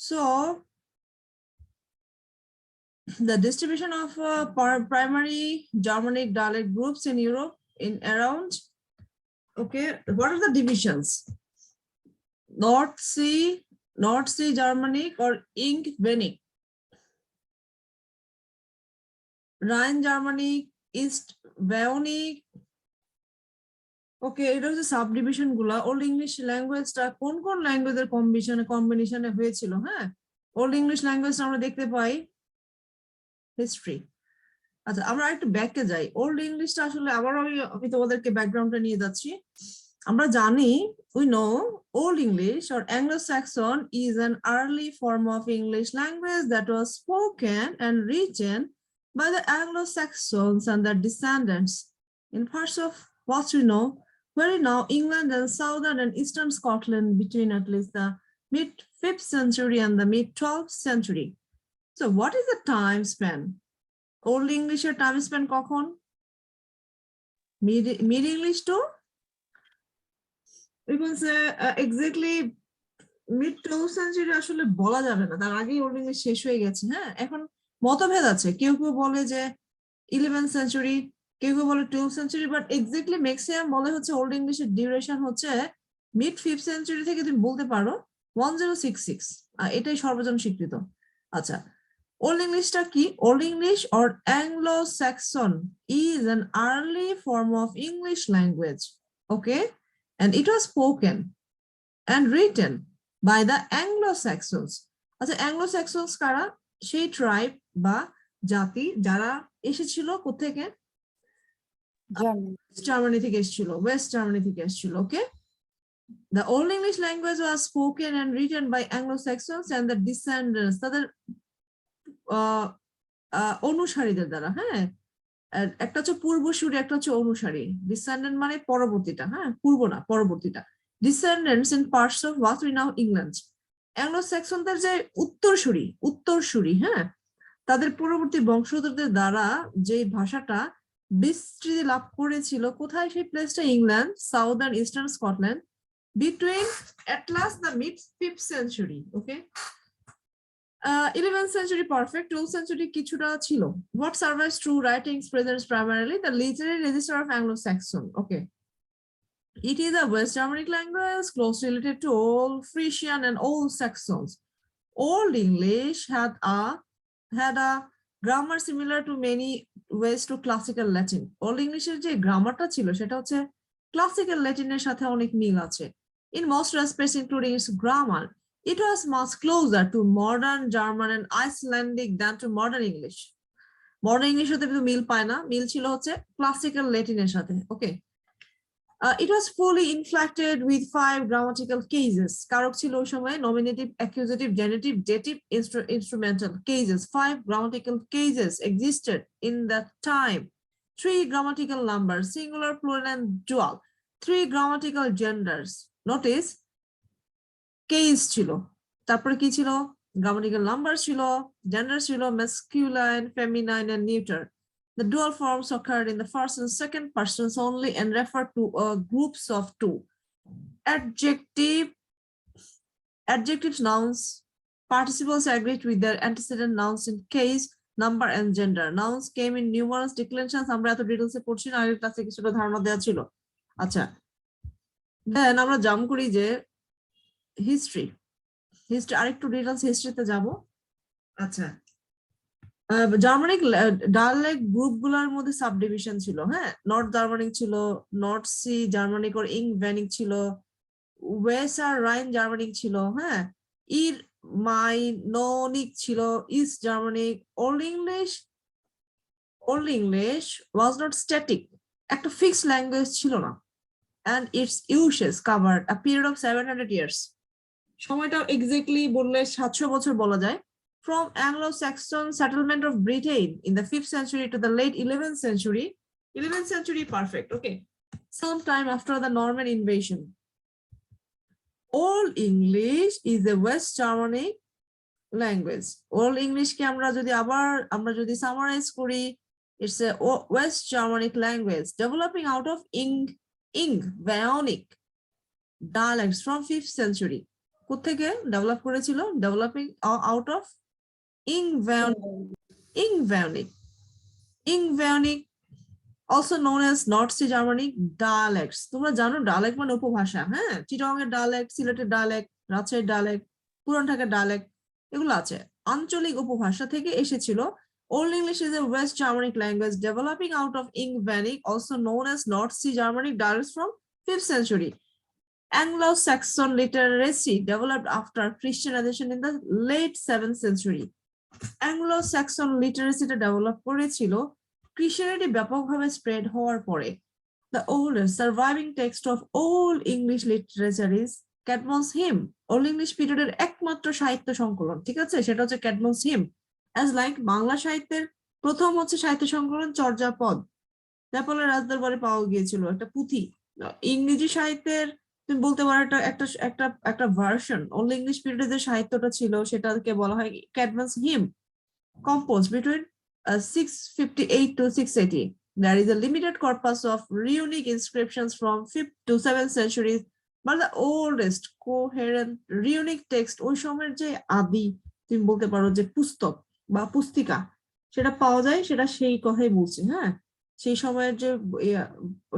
So the distribution of primary Germanic dialect groups in Europe in around, okay, what are the divisions? North Sea Germanic or Ingvaenig, Rhine Germanic, East Vaeonic. ওকে, এটা হচ্ছে subdivision গুলা। Old English ল্যাঙ্গুয়েজটা কোন কোন ল্যাঙ্গুয়েজের কম্বিনেশনে হয়েছিল? হ্যাঁ, old English ল্যাঙ্গুয়েজটা আমরা দেখতে পাই হিস্ট্রি। আচ্ছা, আমরা একটু ব্যাকে যাই। ওল্ড ইংলিশটা আসলে আবার আমি তোমাদেরকে ব্যাকগ্রাউন্ডটা নিয়ে যাচ্ছি। আমরা জানি, we know Old English or Anglo-Saxon is an early form of English language that was spoken and written by the Anglo-Saxons and their descendants in parts of what we know, where now England and southern and eastern Scotland between at least the mid-5th century and the mid-12th century. So what is the time span? Old English time span কখন? Mid English to we can say exactly mid-12th century আসলে বলা যাবে না, তার আগেই old English শেষ হয়ে গেছে। হ্যাঁ, এখন মতভেদ আছে, কেউ কেউ বলে যে 11th century, কেউ কেউ বলে 12th century, but exactly maximum বলে হচ্ছে ওল্ড ইংলিশের ডিউরেশন হচ্ছে mid-5th century থেকে তুমি বলতে পারো 1066, এটাই সর্বজন স্বীকৃত। আচ্ছা, Old Englishটা কি? Old English or Anglo-Saxon is an early form of English language, okay, and it was spoken and written by the Anglo-Saxons. আচ্ছা, Anglo-Saxons কারা? সেই ট্রাইব বা জাতি যারা এসেছিল কোত্থেকে? জার্মানি থেকে এসেছিল, ওয়েস্ট জার্মানি থেকে এসেছিল। ওকে, the Old English language was spoken and written by Anglo-Saxons and the descendants, তাদের অনুসারীদের দ্বারা। হ্যাঁ, একটা হচ্ছে পূর্বসূরি, একটা হচ্ছে অনুসারী। ডিসেন্ডেন্ট মানে পরবর্তীটা, হ্যাঁ, পূর্ব না, পরবর্তীটা। Descendants in parts of what we now England. অ্যাংলো-স্যাক্সনদের যে উত্তরসূরি, হ্যাঁ, তাদের পরবর্তী বংশধরদের দ্বারা যে ভাষাটা বিস্তৃতি লাভ করেছিল, কোথায় সেই প্লেসটা? England, southern eastern Scotland, between at last the mid-5th century. Okay, 11th century perfect, 12th century কিছুটা ছিল। What survives true writings presents primarily the literary register of Anglo-Saxon. Okay, it is a West Germanic language closely related to Old Frisian and Old Saxons. Old English had a grammar similar to many ways to classical Latin. Old English এর যে গ্রামারটা ছিল সেটা হচ্ছে classical ল্যাটিনের সাথে অনেক মিল আছে। In most respects, including its grammar, it was much closer to modern German and Icelandic than to modern English. Modern English সাথে কিন্তু মিল পায় না, মিল ছিল হচ্ছে ক্লাসিক্যাল ল্যাটিনের সাথে। ওকে, it was fully inflected with 5 grammatical cases. কারক ছিল ওই সময় nominative, accusative, genitive, dative, instrumental cases. 5 grammatical cases existed in that time. 3 grammatical numbers, singular, plural, and dual. 3 grammatical genders. Notice case ছিল, তারপরে কি ছিল? গ্রামাটিক্যাল নাম্বার ছিল, gender ছিল masculine, feminine, and neuter. The dual forms occurred in the first and second persons only and refer to groups of 2. Adjectives, nouns, participles agreed with their antecedent nouns in case, number, and gender. Nouns came in numerous declensions. আমরা এত ডিটেইলসে পড়ছি না, আগের ক্লাসে কিছুটা ধারণা দেওয়া ছিল। আচ্ছা, দেন আমরা জাম্প করি যে হিস্ট্রি আরেকটু ডিটেইলস হিস্ট্রিতে যাব। আচ্ছা, জার্মানিক ডায়ালেক্ট গ্রুপগুলোর মধ্যে সাবডিভিশন ছিল। হ্যাঁ, নর্থ জার্মানিক ছিল, নর্থ সি জার্মানিক ওর ইংভ্যানিক ছিল, ওয়েস্ট আর রাইন জার্মানিক ছিল, হ্যাঁ, ইর মাইনোনিক ছিল, east Germanic. Old English was not static, একটা ফিক্সড ল্যাঙ্গুয়েজ ছিল না, and its uses covered a period of 700 years. সময়টা এক্স্যাক্টলি বললে 700 বছর বলা যায়। From Anglo-Saxon settlement of Britain in the 5th century to the late 11th century. 11th century perfect, okay, sometime after the Norman invasion. Old English is a West Germanic language. Old English কে আমরা যদি summarize করি, it's a West Germanic language developing out of Ingvaeonic dialects from 5th century. কোত্থেকে develop করেছিল? Developing out of Ingvaeonic, also known as North Sea Germanic dialects. তোমরা জানো dialect মানে উপভাষা, হ্যাঁ? চিটাগং এর ডায়ালেক্ট, সিলেটের ডায়ালেক্ট, রাজশাহীর ডায়ালেক্ট, পুরান ঢাকার ডায়ালেক্ট, এগুলো আছে। আঞ্চলিক উপভাষা থেকে এসেছিল। Old English is a West Germanic language developing out of Ingvaeonic, also known as North Sea Germanic dialects from 5th century. Anglo-Saxon literacy developed after Christianization in the late 7th century. Anglo-Saxon literacy develop করেছিল Christianity ব্যাপকভাবে spread হওয়ার পরে। The oldest surviving text of Old English literature is Cadmon's Hymn. Old English পিরিয়ডের একমাত্র সাহিত্য সংকলন, ঠিক আছে, সেটা হচ্ছে Cadmon's Hymn. As like Bangla সাহিত্যের প্রথম হচ্ছে সাহিত্য সংকলন চর্যাপদ, নেপালের রাজদরবারে পাওয়া গিয়েছিল একটা পুঁথি। ইংরেজি সাহিত্যের তুমি বলতে পারো একটা একটা একটা ভার্সন ওল্ড ইংলিশ পিরিয়ডে যে সাহিত্যটা ছিল সেটাকে বলা হয় Cadmon's Hymn, composed between 658 to 680. There is a limited corpus of runic inscriptions from 5th to 7th centuries, but the oldest coherent runic text ওই সময়ের যে আদি তুমি বলতে পারো যে পুস্তক বা পুস্তিকা সেটা পাওয়া যায়, সেটা সেই কথাই বলছে, হ্যাঁ, সেই সময়ের যে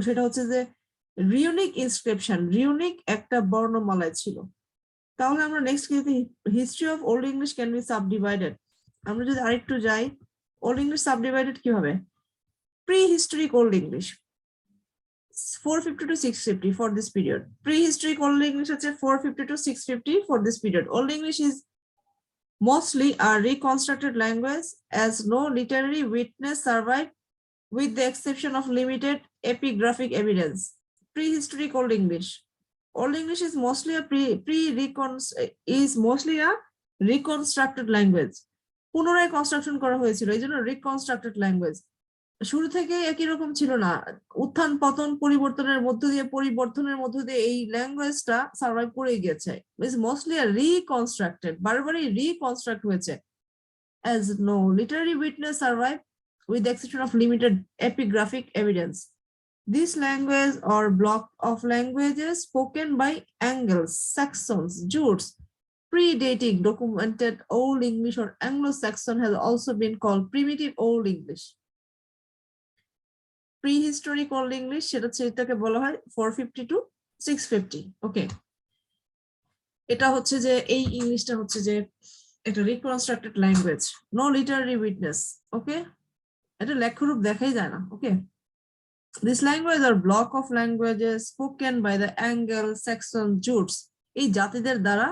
সেটা হচ্ছে যে রিউনিক ইনস্ক্রিপশন, রিউনিক একটা বর্ণমালায় ছিল। তাহলে আমরা নেক্সট কি, history of Old English can be subdivided. আমরা যদি আরেকটু যাই, ওল্ড ইংলিশ সাবডিভাইডেড কি হবে? Prehistoric Old English 450 to 650 for this period. Prehistoric Old English হচ্ছে 450 to 650 for this period. Old English is mostly a reconstructed language as no literary witness survived with the exception of limited epigraphic evidence. Prehistoric Old English. Old English is mostly a reconstructed language. পুনরায় construction করা হয়েছিল, এই জন্য রিকনস্ট্রাক্টেড language. শুরু থেকে একই রকম ছিল না, উত্থান পতন পরিবর্তনের মধ্য দিয়ে এই ল্যাঙ্গুয়েজটা সার্ভাইভ করে গিয়েছে। ইটস মোস্টলি রিকনস্ট্রাক্টেড, বারবারই রিকনস্ট্রাক্ট হয়েছে। As no literary witness survived with the exception of limited epigraphic evidence. This language or block of languages spoken by Angles, Saxons, Jutes, predating documented Old English or Anglo-Saxon has also been called primitive Old English. Prehistoric Old English সেটাকে বলা হয় 450 to 650. ওকে, এটা হচ্ছে যে এই ইংলিশটা হচ্ছে যে একটা reconstructed language, no literary witness. Okay, এটা লেখরূপ দেখাই যায় না। Okay, this language are block of languages spoken by the Angle, Saxon, Jutes, এই জাতিদের দ্বারা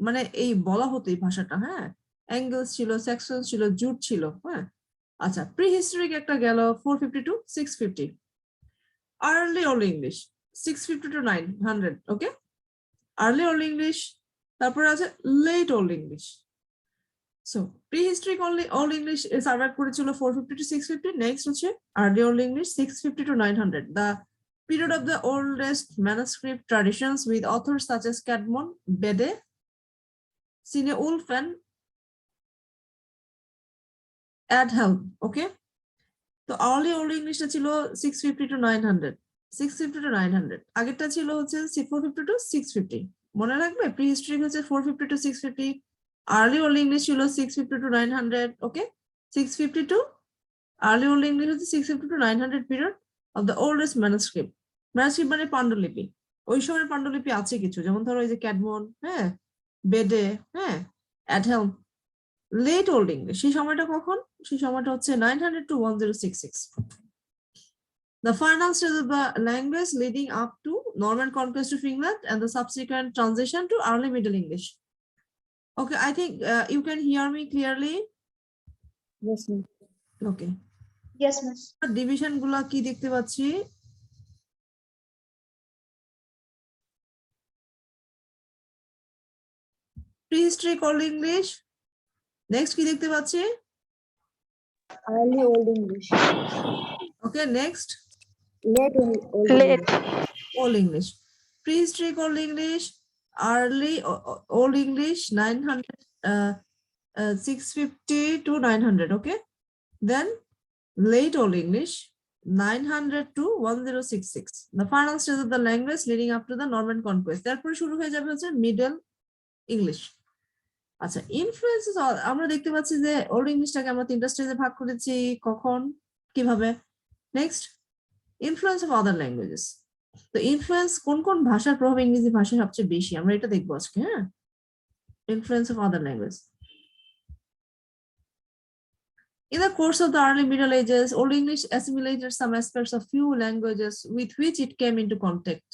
মানে এই বলা হতো এই ভাষাটা, হ্যাঁ, অ্যাঙ্গেলস ছিল, স্যাক্সন ছিল, জুট ছিল, হ্যাঁ। আচ্ছা, প্রিহিস্টোরিক একটা গেল 450 to 650। Early Old English 650 to 900। Okay, early Old English, তারপরে আছে late Old English. So prehistoric Old English survive করেছিল 450 to 650। নেক্সট হচ্ছে early Old English 650 to 900, the period of the oldest manuscript traditions with authors such as Cadmon, Bede, Cynewulf and Adhelm। ওকে, তো early old ইংলিশটা ছিল 650 to 900, 650 to 900। আগেরটা ছিল হচ্ছে 450 to 650, মনে রাখবে। প্রিহিস্টোরিক হচ্ছে 450 to 650, আর্লি ওল্ড ইংলিশ ছিল 650 to 900। Okay, 650 to early Old English হচ্ছে 650 to 900 period of the oldest manuscript. Manuscript মানে পাণ্ডুলিপি, ওই সময়ের পাণ্ডুলিপি আছে কিছু, যেমন ধরো এই যে ক্যাডমন, হ্যাঁ, বেডে, হ্যাঁ, অ্যাডহেলম। লেট ওল্ড ইংলিশ সেই সময়টা কখন? সেই সময়টা হচ্ছে 900 to 1066, the final stage of the language leading up to Norman conquest of England and the subsequent transition to early Middle English. Okay, I think you can hear me clearly. Yes, ma'am. Okay, Yes, ma'am. Division গুলা কি দেখতে পাচ্ছি? Prehistoric Old English, next কি দেখতে পাচ্ছি? Early Old English. Okay, next Late Old Late. English. Old English. Prehistoric Old English, early Old English 900 650 to 900. Okay, then late Old English 900 to 1066, the final stage of the language leading up to the Norman conquest. তারপরে শুরু হয়ে যাবে হচ্ছে middle English. আচ্ছা, influences আমরা দেখতে পাচ্ছি যে ওল্ড ইংলিশটাকে আমরা 3টা স্টেজে ভাগ করেছি। কখন, কিভাবে? Next, influence of other languages. তো ইনফ্লুয়েন্স কোন কোন ভাষার প্রভাব ইংরেজি ভাষায় সবচেয়ে বেশি, আমরা এটা দেখবো আজকে। হ্যাঁ, influence of other language. In the course of the early Middle Ages, Old English assimilated some aspects of few languages with which it came into contact.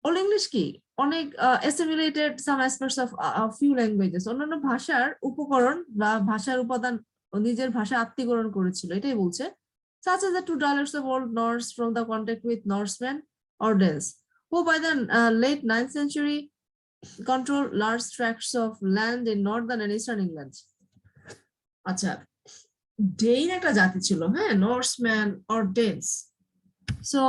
Old English কি অনেক assimilated some aspects of few languages, অন্যান্য ভাষার উপকরণ বা ভাষার উপাদান নিজের ভাষা আত্মীকরণ করেছিল, এটাই বলছে। Such as the two dialects of Old Norse from the contact with Norsemen or Danes, who by the late 9th century controlled large tracts of land in northern and eastern England. আচ্ছা, ডেইন একটা জাতি ছিল, হ্যাঁ, Norseman or Danes. So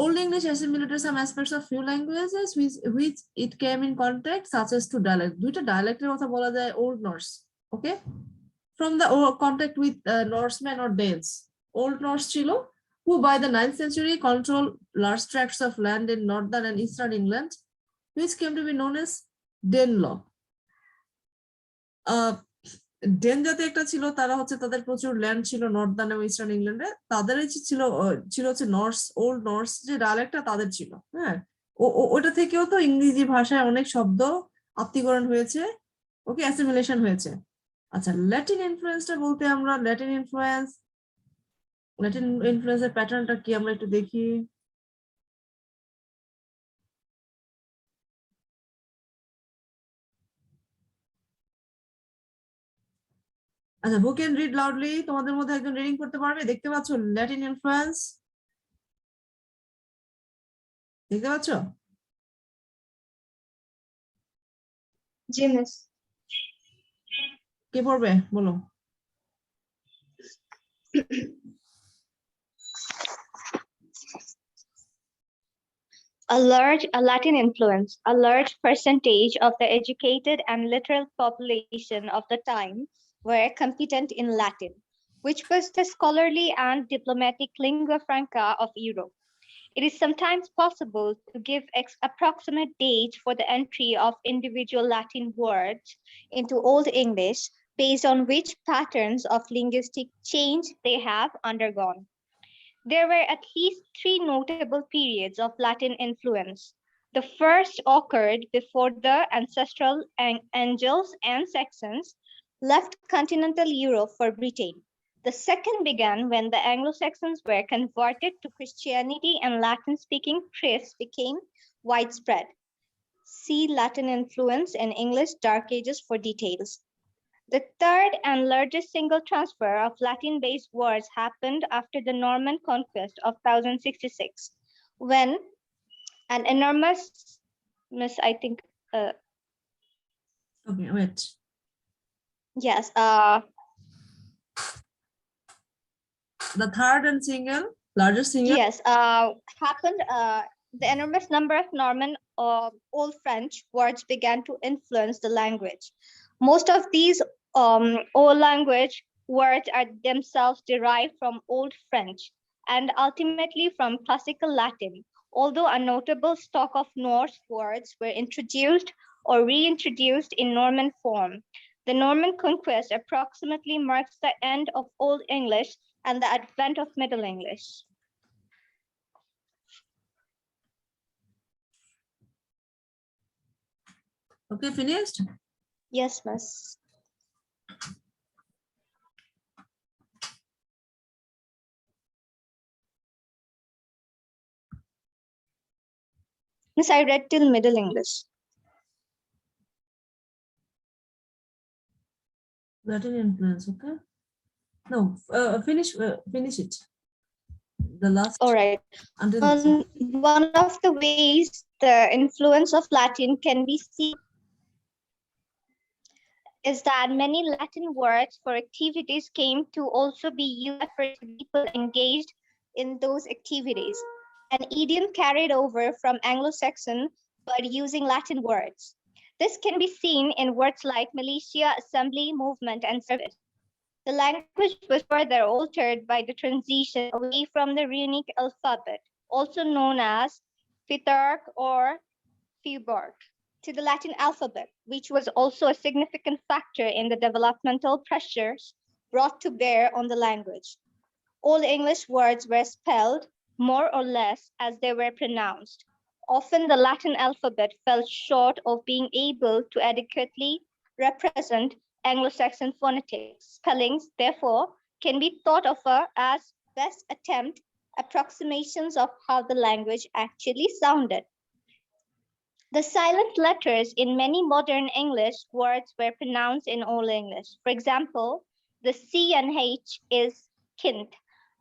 Old English assimilated some aspects of few languages with which it came in contact, such as two dialect. দুইটা ডায়ালেক্টের কথা বলা যায় Old Norse, okay? From the contact with Norsemen or Danes. Old Norse ছিল, who by the 9th century controlled large tracts of land in northern and eastern England, which came to be known as Danelaw. ডেন জাতি একটা ছিল, তারা হচ্ছে তাদের প্রচুর land ছিল Northern এবং ইস্টার্ন ইংল্যান্ডে। তাদের ছিল ছিল হচ্ছে নর্স, ওল্ড নর্স যে ডায়ালেক্টটা তাদের ছিল। হ্যাঁ, ওটা থেকেও তো ইংরেজি ভাষায় অনেক শব্দ আত্মীকরণ হয়েছে, ওকে, অ্যাসিমিলেশন হয়েছে। আচ্ছা, ল্যাটিন ইনফ্লুয়েন্সটা বলতে আমরা ল্যাটিন ইনফ্লুয়েন্সের প্যাটার্নটা কি আমরা একটু দেখি। আচ্ছা, হু ক্যান রিড লাউডলি? তোমাদের মধ্যে একজন রিডিং করতে পারবে? দেখতে পাচ্ছ ল্যাটিন ইনফ্লুয়েন্স? দেখতে পাচ্ছ? জি মিস। কে পড়বে বলো? A Latin influence, a large percentage of the educated and literate population of the time were competent in Latin, which was the scholarly and diplomatic lingua franca of Europe. It is sometimes possible to give approximate date for the entry of individual Latin words into Old English based on which patterns of linguistic change they have undergone. There were at least 3 notable periods of Latin influence. The first occurred before the ancestral Angles and Saxons left continental Europe for Britain. The second began when the Anglo-Saxons were converted to Christianity and Latin-speaking Christs became widespread. See Latin influence in English Dark Ages for details. The third and largest single transfer of Latin-based words happened after the Norman conquest of 1066, when an enormous, Okay, wait. Yes, The third and largest single? yes, happened, the enormous number of Norman Old French words began to influence the language. Most of these Old language words are themselves derived from Old French and ultimately from Classical Latin, although a notable stock of Norse words were introduced or reintroduced in Norman form. The Norman conquest approximately marks the end of Old English and the advent of Middle English. Okay, finished? Yes, miss. Miss, I read till Middle English. Latin influence, okay? No, finish it. The last. All right. Until One of the ways the influence of Latin can be seen is that many Latin words for activities came to also be used for people engaged in those activities. An idiom carried over from Anglo-Saxon but using Latin words. This can be seen in words like militia, assembly, movement, and service. The language was further altered by the transition away from the runic alphabet, also known as Pithark or Feuborg, to the Latin alphabet, which was also a significant factor in the developmental pressures brought to bear on the language. Old English words were spelled more or less as they were pronounced. Often the Latin alphabet fell short of being able to adequately represent Anglo-Saxon phonetics. Spellings, therefore, can be thought of as best attempt approximations of how the language actually sounded. The silent letters in many modern English words were pronounced in Old English. For example, the C and H is kint.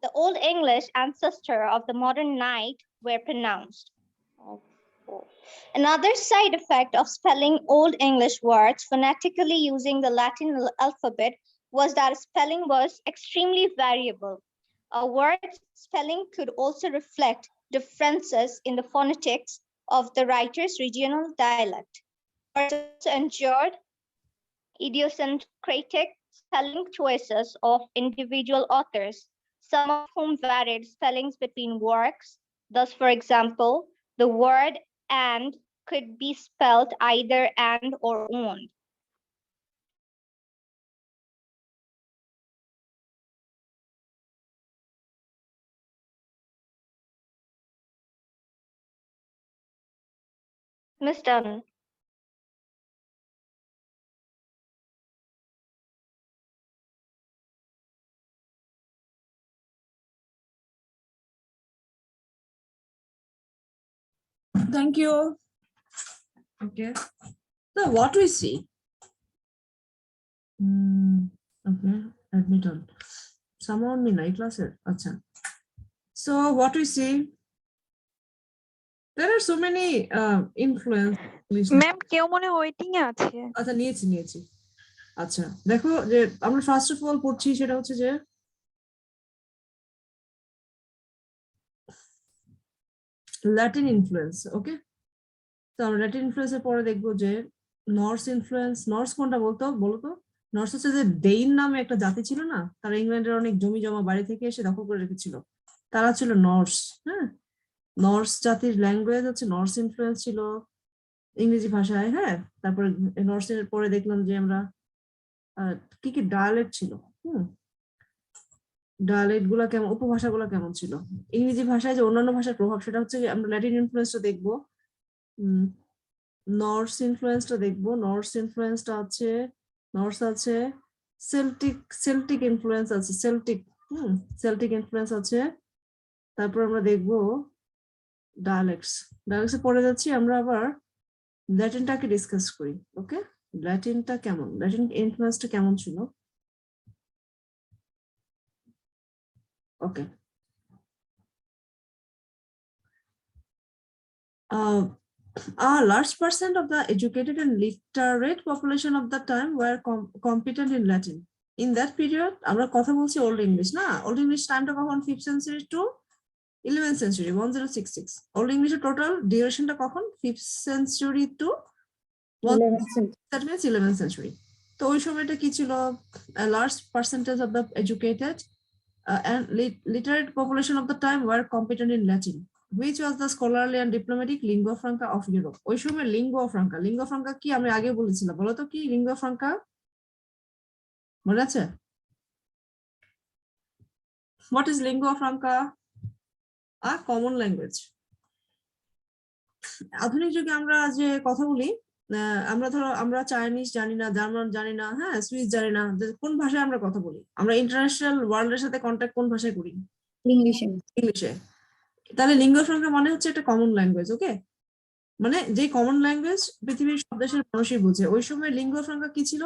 The Old English ancestor of the modern knight were pronounced. Another side effect of spelling Old English words phonetically using the Latin alphabet was that spelling was extremely variable. A word's spelling could also reflect differences in the phonetics of the writer's regional dialect. Words also endured idiosyncratic spelling choices of individual authors, some of whom varied spellings between works. Thus, for example, the word and could be spelled either and or owned. Ms. Dunn. Thank you. Okay. So what we see? Okay, admit on. Someone in night class. Acha. So what we see? There are so many influence. Ma'am কেউ মনে waiting এ আছে আচ্ছা নিয়েছি আচ্ছা দেখো যে আমরা first of all পড়ছি সেটা হচ্ছে যে ল্যাটিন ইনফ্লুয়েন্স ওকে তো আমরা ল্যাটিন ইনফ্লুয়েন্সের পরে দেখবো যে নর্স ইনফ্লুয়েন্স নর্স কোনটা বলতো নর্স হচ্ছে যে ডেইন নামে একটা জাতি ছিল না তারা ইংল্যান্ডের অনেক জমি জমা বাড়ি থেকে এসে দখল করে রেখেছিল তারা ছিল নর্স হ্যাঁ নর্স জাতির ল্যাঙ্গুয়েজ হচ্ছে নর্স ইনফ্লুয়েন্স ছিল ইংরেজি ভাষায় হ্যাঁ তারপরে নর্সের পরে দেখলাম যে আমরা কি কি ডায়ালেক্ট ছিল ডায়ালেক্ট গুলা কেমন উপভাষা গুলা কেমন ছিল ইংরেজি ভাষায় যে অন্যান্য ভাষার প্রভাব সেটা হচ্ছে আমরা ল্যাটিন ইনফ্লুয়েন্সটা দেখবো নর্স ইনফ্লুয়েন্সটা দেখবো নর্স ইনফ্লুয়েন্সটা আছে নর্স আছে সেল্টিক ইনফ্লুয়েন্স আছে সেল্টিক ইনফ্লুয়েন্স আছে তারপর আমরা দেখবো ডায়ালেক্টস ডায়ালেক্টসে পড়ে যাচ্ছি আমরা আবার ল্যাটিনটাকে ডিসকাস করি ওকে ল্যাটিনটা কেমন ল্যাটিন ইনফ্লুয়েন্সটা কেমন ছিল ওকে a large percent of the educated and literate population of the time were competent in Latin. In that period, আমরা কথা বলছি Old English না Old English টাইমটা কখন 5th century to 11th century 1066 Old English total duration টা কখন 5th century to 11th century that means 11th century তো ওই সময়টা কি ছিল a large percentage of the educated and literate population of the time were competent in Latin which was the scholarly and diplomatic lingua franca of Europe ওই সময় lingua franca কি আমি আগে বলেছিলাম বলো তো কি lingua franca মনে আছে what is lingua franca a common language আধুনিক যুগে আমরা যে কথা বলি আমরা ধরো আমরা চাইনিজ জানি না জার্মান জানি না হ্যাঁ সুইস জানি না কোন ভাষায় আমরা কথা বলি আমরা ইন্টারন্যাশনাল ওয়ার্ল্ডের সাথে কন্টাক্ট কোন ভাষায় করি ইংলিশে তাহলে লিঙ্গুয়া ফ্রাঙ্কা মানে হচ্ছে একটা কমন ল্যাঙ্গুয়েজ ওকে মানে যে কমন ল্যাঙ্গুয়েজ পৃথিবীর সব দেশের মানুষই বুঝে ওই সময় লিঙ্গুয়া ফ্রাঙ্কা কি ছিল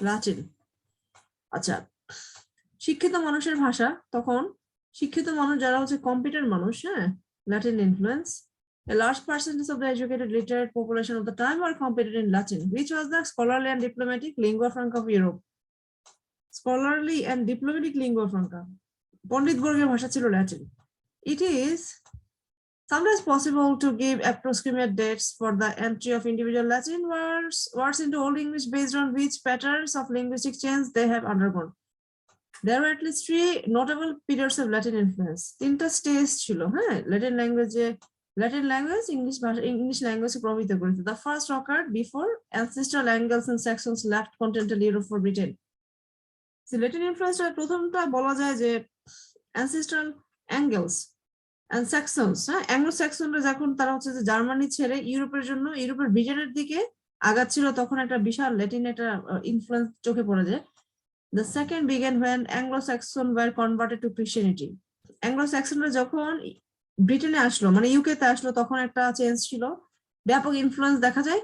লাতিন আচ্ছা শিক্ষিত মানুষের ভাষা তখন শিক্ষিত মানুষ যারা হচ্ছে কম্পিটেন্ট মানুষ হ্যাঁ Latin influence a large percentage of the educated literate population of the time were competent in Latin which was the scholarly and diplomatic lingua franca of Europe scholarly and diplomatic lingua franca পণ্ডিত বর্গের ভাষা ছিল Latin it is sometimes possible to give approximate dates for the entry of individual Latin words into Old English based on which patterns of linguistic change they have undergone There were at least 3 notable periods of Latin influence. 3টা stage ছিল, হ্যাঁ, Latin language English language প্রভাবিত করেছে. The first occurred before ancestral Angles and Saxons left continental Europe for Britain. So Latin influence প্রথমটা বলা যায় যে ancestral Angles and Saxons, হ্যাঁ, Anglo-Saxonরা যখন তারা হচ্ছে যে জার্মানি ছেড়ে ইউরোপের ব্রিটেনের দিকে আগাচ্ছিল, তখন একটা বিশাল ল্যাটিন একটা ইনফ্লুয়েন্স চোখে পড়ে যায়. The second began when Anglo-Saxon were converted to Christianity. Anglo-Saxonরা যখন ব্রিটেনে আসলো, মানে ইউকে তে আসলো, তখন একটা চেঞ্জ ছিল, ব্যাপক ইনফ্লুয়েন্স দেখা যায়.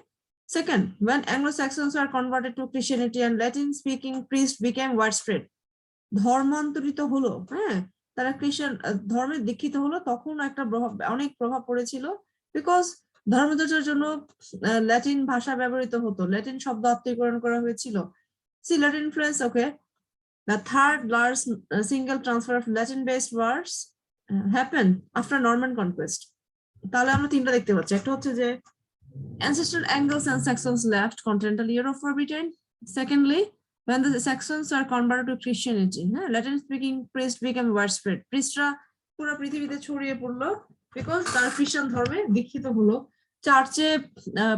Second, when Anglo-Saxons were converted to Christianity and Latin-speaking priests became widespread. ধর্মান্তরিত হলো, হ্যাঁ, তারা খ্রিস্টান ধর্মে দীক্ষিত হলো, তখন একটা অনেক প্রভাব পড়েছিল, বিকজ ধর্মচর্চার জন্য ল্যাটিন ভাষা ব্যবহৃত হতো, ল্যাটিন শব্দ আত্মীকরণ করা হয়েছিল. See Latin influence, okay. The third large single transfer of Latin-based words happened after Norman conquest. তাহলে আমরা 3টা দেখতে পাচ্ছি. একটা হচ্ছে যে ancestral Angles and Saxons left continental Europe for Britain. Secondly, when the Saxons were converted to Christianity, Latin-speaking priests became widespread. প্রিস্টরা পুরো পৃথিবীতে ছড়িয়ে পড়লো বিকজ তারা খ্রিস্টান ধর্মে দীক্ষিত হলো. চার্চে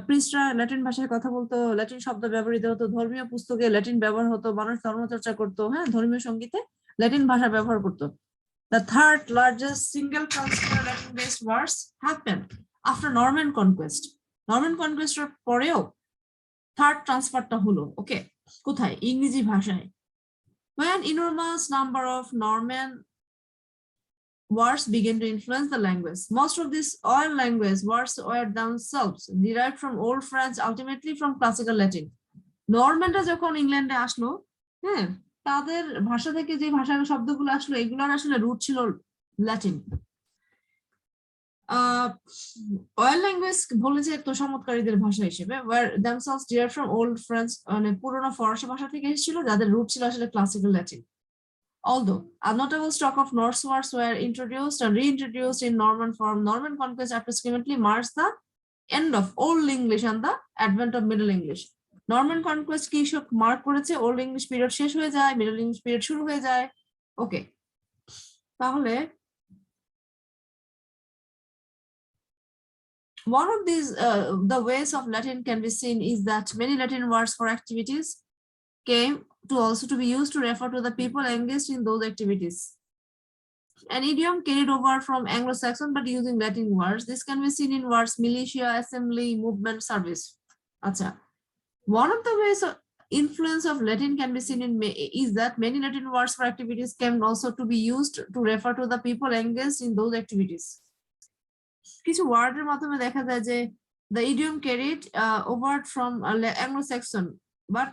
প্রিস্টরা ল্যাটিন ভাষায় কথা বলতো, ল্যাটিন শব্দ ব্যবহৃত হতো, ধর্মীয় পুস্তকে ল্যাটিন ব্যবহার হতো, মানুষ ধর্মচর্চা করতো, হ্যাঁ, ধর্মীয় সঙ্গীতে ল্যাটিন ভাষা ব্যবহার করতো. The third largest single transfer of Latin-based words happened after Norman conquest. Norman conquest এর পরেও থার্ড ট্রান্সফারটা হলো, ওকে, কোথায়? ইংরেজি ভাষায়. When enormous number of Norman words began to influence the language. Most of these old language words were themselves derived from Old French, ultimately from Classical Latin. নরম্যানরা যখন ইংল্যান্ডে আসলো, হ্যাঁ, তাদের ভাষা থেকে যে ভাষার শব্দগুলো আসলো, এগুলোর আসলে রুট ছিল ল্যাটিন. ওয়েল ল্যাঙ্গুয়েজ বলেছে তোষামতকারীদের ভাষা হিসেবে, were themselves derived from Old French, মানে পুরোনো ফরাসি ভাষা থেকে এসেছিল, যাদের রুট ছিল আসলে classical Latin. Although a notable stock of Norse words were introduced and reintroduced in Norman form, Norman conquest approximately marks the end of Old English and the advent of Middle English. Norman conquest কি সব mark করেছে? Old English period শেষ হয়ে যায়, Middle English period শুরু হয়ে যায়. ওকে, তাহলে one of these the ways of Latin can be seen is that many Latin words for activities came to also to be used to refer to the people engaged in those activities. An idiom carried over from Anglo-Saxon but using Latin words. This can be seen in words militia, assembly, movement, service. Acha. One of the ways of influence of Latin can be seen in is that many Latin words for activities came also to be used to refer to the people engaged in those activities. কিছু ওয়ার্ডের মাধ্যমে দেখা যায় যে the idiom carried over from Anglo-Saxon but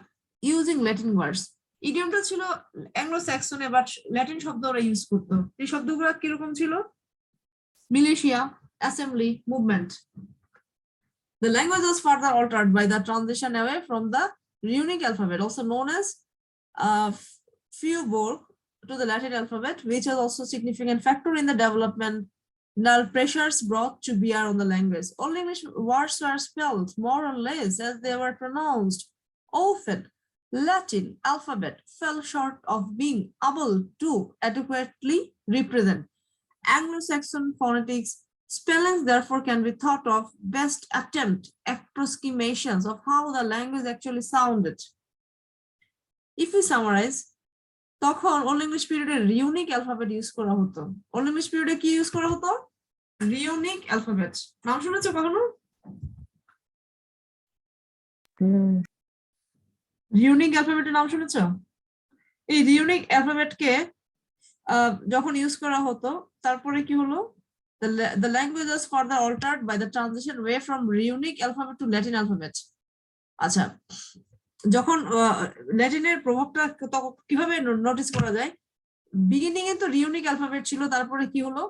using Latin words. ইডিয়মটা ছিল অ্যাংলো-স্যাক্সনে, but Latin শব্দ ওরা use করতো. এই শব্দগুলো কিরকম ছিল? Militia, assembly, movement. The language was further altered by the transition away from the runic alphabet, also known as Feubourg, to the Latin alphabet, which was also a significant factor in the development. Null pressures brought to bear on the language. All English words were spelled more or less as they were pronounced. Often, Latin alphabet fell short of being able to adequately represent Anglo-Saxon phonetics. Spellings therefore can be thought of best attempt approximations of how the language actually sounded. If we summarize, তখন Old English period runic alphabet use করা হতো. Old English period কি use করা হতো? Runic alphabet. নাম শুনেছো কখনো? রিউনিক অ্যালফাবেটের নাম শুনেছো? এই রিউনিক অ্যালফাবেটকে যখন ইউজ করা হতো, তারপরে কি হলো? The language was further altered by the transition away from runic alphabet to Latin alphabet. আচ্ছা, যখন ল্যাটিনের প্রভাবটা কিভাবে নোটিস করা যায়? বিগিনিং এ তো রিউনিক অ্যালফাবেট ছিল, তারপরে কি হলো?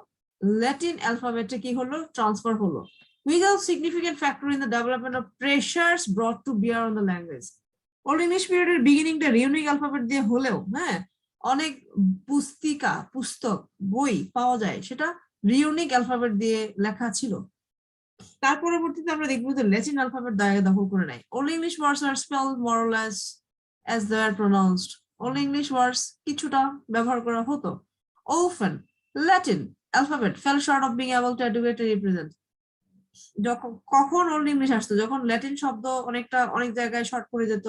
ল্যাটিন অ্যালফাবেটে কি হলো? ট্রান্সফার হলো. Which is a significant factor in the development of pressures brought to bear on the language. Old English period এর বিগিনিংটা রিউনিক অ্যালফাবেট দিয়ে হলেও, হ্যাঁ, অনেক পুস্তক, বই পাওয়া যায়, সেটা রিউনিক অ্যালফাবেট দিয়ে লেখা ছিল. তার পরবর্তীতে আমরা দেখবো যে ল্যাটিন অ্যালফাবেট দখল করে নেয়. Old English words are spelled more or less as they are pronounced. Old English ওয়ার্ডস কিছুটা ব্যবহার করা হতো। Often Latin alphabet fell short of being able to adequately represent. যখন কখন ওল্ড ইংলিশ আসতো, যখন ল্যাটিন শব্দ অনেক জায়গায় শর্ট করে যেত,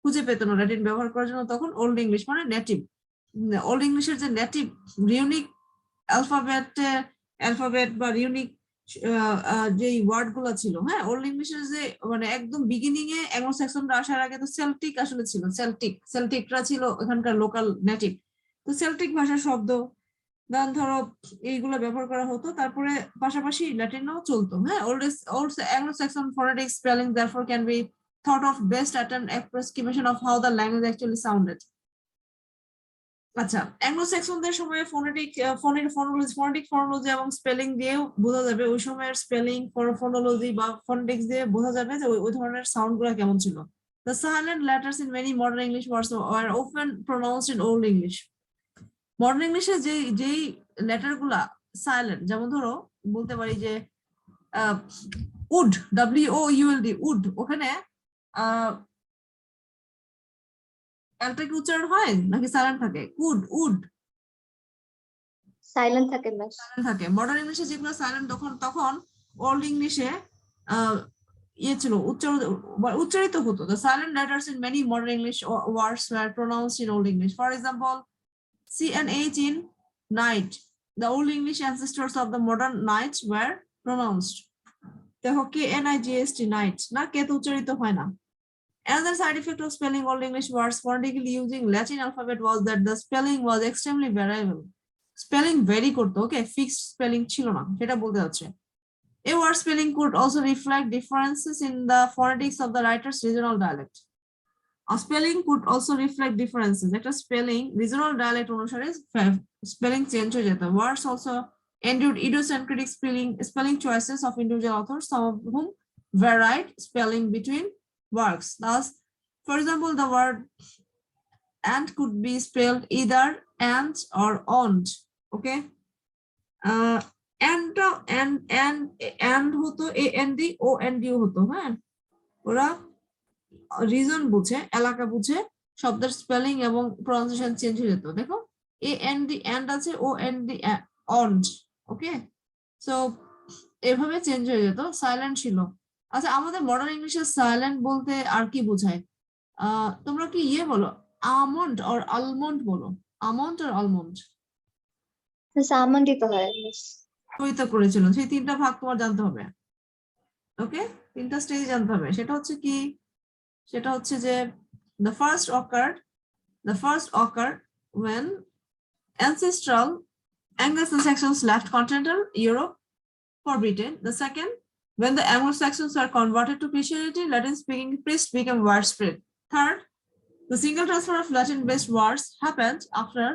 খুঁজে পেত না ল্যাটিন ব্যবহার করার জন্য, তখন ওল্ড ইংলিশ মানে নেটিভ, ওল্ড ইংলিশের যে নেটিভ ইউনিক অ্যালফাবেট বা ইউনিক যে ওয়ার্ড গুলো ছিল, হ্যাঁ, ওল্ড ইংলিশের যে মানে একদম বিগিনিং এ অ্যাংলো স্যাক্সনরা আসার আগে তো সেল্টিক আসলে ছিল, সেল্টিকরা ছিল এখানকার লোকাল নেটিভ। তো সেল্টিক ভাষার শব্দ দেন ধরো এইগুলো ব্যবহার করা হতো, তারপরে পাশাপাশি ল্যাটিনও চলতো, হ্যাঁ। Old Anglo Saxon phonetic spelling therefore can be thought of best at an approximation of how the language actually sounded. আচ্ছা, অ্যাংলো স্যাক্সনদের সময় ফোনেটিক ফোনোলজি এবং স্পেলিং দিয়ে বোঝা যাবে ওই সময়ের স্পেলিং ফোনোলজি বা ফোনেটিক্স দিয়ে বোঝা যাবে যে ওই ধরনের সাউন্ড গুলো কেমন ছিল। The silent letters in many modern English words are often pronounced in Old English. Modern ইংলিশে যেই লেটার গুলা সাইলেন্ট, যেমন ধরো বলতে পারি যে উড, WOULD, উড, ওখানে এলটা কি উচ্চারণ হয় নাকি সাইলেন্ট থাকে? উড সাইলেন্ট থাকে মিস। সাইলেন্ট থাকে। মডার্ন ইংলিশে যেগুলো সাইলেন্ট তখন ওল্ড ইংলিশে ইয়ে ছিল, উচ্চারিত হতো। The silent letters in many modern English words were pronounced in Old English. For example, C and H in night. The Old English ancestors of the modern night were pronounced. দেখো KNIGST night, না কে তো উচ্চারিত হয় না। Another side effect of spelling Old English words phonetically using Latin alphabet was that the spelling was extremely variable. Spelling vary করতো, okay, fixed spelling ছিল না, সেটা বলতে যাচ্ছে। A word spelling could also reflect differences in the phonetics of the writer's regional dialect. A spelling could also reflect differences. একটা spelling regional dialect অনুসারে spelling change হয়ে যেত. Words also endured idiosyncratic spelling choices of individual authors, some of whom varied spelling between works. Thus, for example, the word and could be spelled either and or ont. Okay. And হতো AND OND হতো, হ্যাঁ। ওরা reason বুঝে, এলাকা বুঝে শব্দের spelling এবং pronunciation change হয়ে যেত। দেখো AND and আছে, OND ont, ওকে। সো এভাবে চেঞ্জ হয়ে যেত, সাইলেন্ট ছিল। আচ্ছা, আমাদের মডার্ন ইংলিশে সাইলেন্ট বলতে আর কি বোঝায়? তোমরা কি ইয়ে বলো, আমন্ড অর আলমন্ড বলো? আমন্ড আর আলমন্ড? আমন্ডই তো হয় মিস। ওই তো করেছিল, সেই তিনটা ভাগ তোমার জানতে হবে, ওকে। তিনটা স্টেজ জানতে হবে। সেটা হচ্ছে কি, সেটা হচ্ছে যে the first occurred when ancestral Anglo-Saxons left continental Europe for Britain. The second, when the Anglo-Saxons were converted to Christianity, Latin-speaking priests became widespread. Third, the single transfer of Latin-based words happened after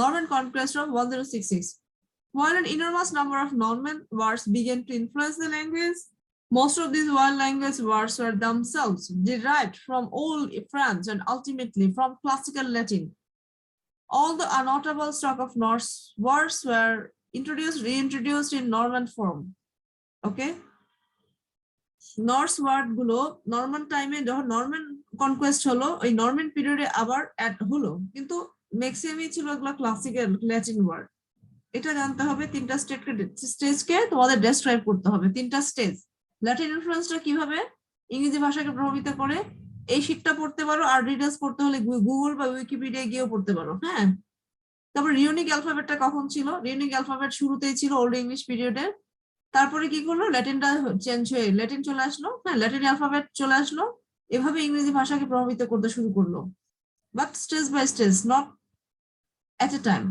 Norman conquest of 1066. While an enormous number of Norman words began to influence the language, most of these wild language words were themselves derived from Old French and ultimately from Classical Latin. All the unnotable stock of Norse words were reintroduced in Norman form. Okay? Norse word গুলো Norman টাইমে যখন Norman conquest হলো, ওই Norman পিরিয়ডে আবার add হলো, কিন্তু ম্যাক্সিমামই ছিল এগুলো ক্লাসিক্যাল ল্যাটিন ওয়ার্ড। এটা জানতে হবে। তিনটা স্টেজকে তোমাদের ডেসক্রাইব করতে হবে, তিনটা স্টেজ। ল্যাটিন ইনফ্লুয়েন্সটা কিভাবে ইংরেজি ভাষাকে প্রভাবিত করে, এই শীটটা পড়তে পারো। আর ডিটেলস পড়তে হলে গুগল বা উইকিপিডিয়া গিয়েও পড়তে পারো, হ্যাঁ। তারপর রিউনিক অ্যালফাবেটটা কখন ছিল? রিউনিক অ্যালফাবেট শুরুতেই ছিল ওল্ড ইংলিশ পিরিয়ডে। তারপরে কি করলো, ল্যাটিনটা চেঞ্জ হয়ে ল্যাটিন চলে আসলো, হ্যাঁ, ল্যাটিন অ্যালফাবেট চলে আসলো। এভাবে ইংরেজি ভাষাকে প্রভাবিত করতে শুরু করলো, but stage by stage, not at a time.